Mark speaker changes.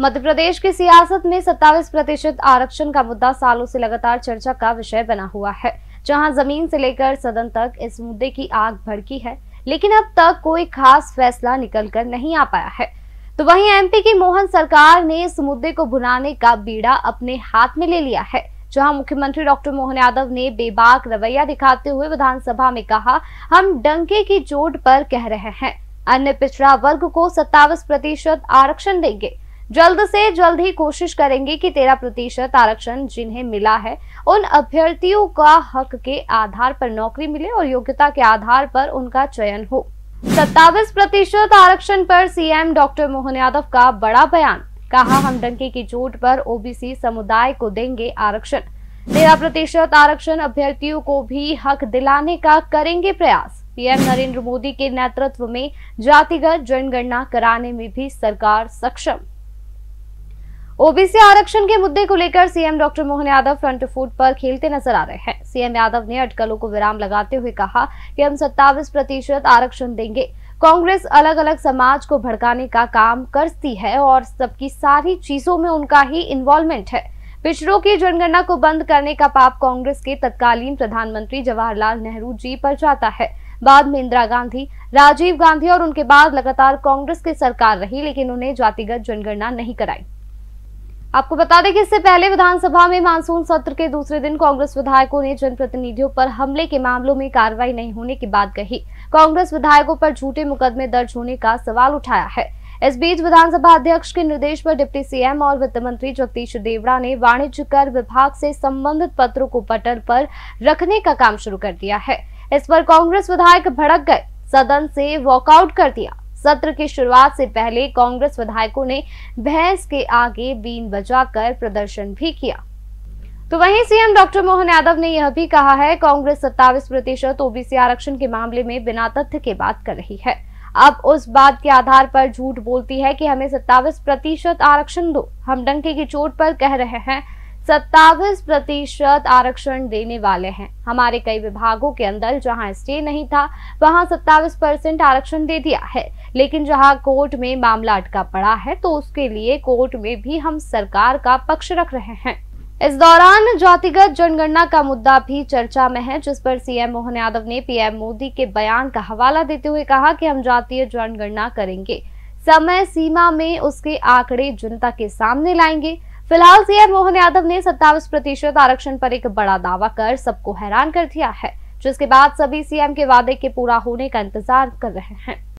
Speaker 1: मध्य प्रदेश की सियासत में 27% आरक्षण का मुद्दा सालों से लगातार चर्चा का विषय बना हुआ है। जहां जमीन से लेकर सदन तक इस मुद्दे की आग भड़की है, लेकिन अब तक कोई खास फैसला निकलकर नहीं आ पाया है। तो वहीं एमपी की मोहन सरकार ने इस मुद्दे को भुनाने का बीड़ा अपने हाथ में ले लिया है। जहां मुख्यमंत्री डॉक्टर मोहन यादव ने बेबाक रवैया दिखाते हुए विधानसभा में कहा, हम डंके की चोट पर कह रहे हैं, अन्य पिछड़ा वर्ग को 27% आरक्षण देंगे। जल्द से जल्द ही कोशिश करेंगे कि 13% आरक्षण जिन्हें मिला है उन अभ्यर्थियों का हक के आधार पर नौकरी मिले और योग्यता के आधार पर उनका चयन हो। 27% आरक्षण पर सीएम डॉक्टर मोहन यादव का बड़ा बयान, कहा हम डंके की चोट पर ओबीसी समुदाय को देंगे आरक्षण। 13% आरक्षण अभ्यर्थियों को भी हक दिलाने का करेंगे प्रयास। पीएम नरेंद्र मोदी के नेतृत्व में जातिगत जनगणना कराने में भी सरकार सक्षम। ओबीसी आरक्षण के मुद्दे को लेकर CM doctor Mohan Yadav front foot पर खेलते नजर आ रहे हैं। सीएम यादव ने अटकलों को विराम लगाते हुए कहा कि हम 27% आरक्षण देंगे। कांग्रेस अलग अलग समाज को भड़काने का काम करती है और सबकी सारी चीजों में उनका ही इन्वॉल्वमेंट है। पिछड़ों की जनगणना को बंद करने का पाप कांग्रेस के तत्कालीन प्रधानमंत्री जवाहरलाल नेहरू जी पर जाता है। बाद में इंदिरा गांधी, राजीव गांधी और उनके बाद लगातार कांग्रेस की सरकार रही, लेकिन उन्हें जातिगत जनगणना नहीं कराई। आपको बता दें कि इससे पहले विधानसभा में मानसून सत्र के दूसरे दिन कांग्रेस विधायकों ने जनप्रतिनिधियों पर हमले के मामलों में कार्रवाई नहीं होने की बात कही। कांग्रेस विधायकों पर झूठे मुकदमे दर्ज होने का सवाल उठाया है। इस बीच विधानसभा अध्यक्ष के निर्देश पर डिप्टी सीएम और वित्त मंत्री जगदीश देवड़ा ने वाणिज्य कर विभाग से संबंधित पत्रों को पटल पर रखने का काम शुरू कर दिया है। इस पर कांग्रेस विधायक भड़क गए, सदन से वॉकआउट कर दिया। सत्र की शुरुआत से पहले कांग्रेस विधायकों ने भैंस के आगे बीन बजाकर प्रदर्शन भी किया। तो वहीं सीएम डॉक्टर मोहन यादव ने यह भी कहा है, कांग्रेस 27% ओबीसी आरक्षण के मामले में बिना तथ्य के बात कर रही है। अब उस बात के आधार पर झूठ बोलती है कि हमें 27% आरक्षण दो। हम डंके की चोट पर कह रहे हैं 27% आरक्षण देने वाले हैं। हमारे कई विभागों के अंदर जहां स्टे नहीं था वहां 27% आरक्षण दे दिया है, लेकिन जहां कोर्ट में मामला अटका पड़ा है तो उसके लिए कोर्ट में भी हम सरकार का पक्ष रख रहे हैं। इस दौरान जातिगत जनगणना का मुद्दा भी चर्चा में है, जिस पर सीएम मोहन यादव ने पीएम मोदी के बयान का हवाला देते हुए कहा कि हम जातीय जनगणना करेंगे, समय सीमा में उसके आंकड़े जनता के सामने लाएंगे। फिलहाल सीएम मोहन यादव ने 27% आरक्षण पर एक बड़ा दावा कर सबको हैरान कर दिया है, जिसके बाद सभी सीएम के वादे के पूरा होने का इंतजार कर रहे हैं।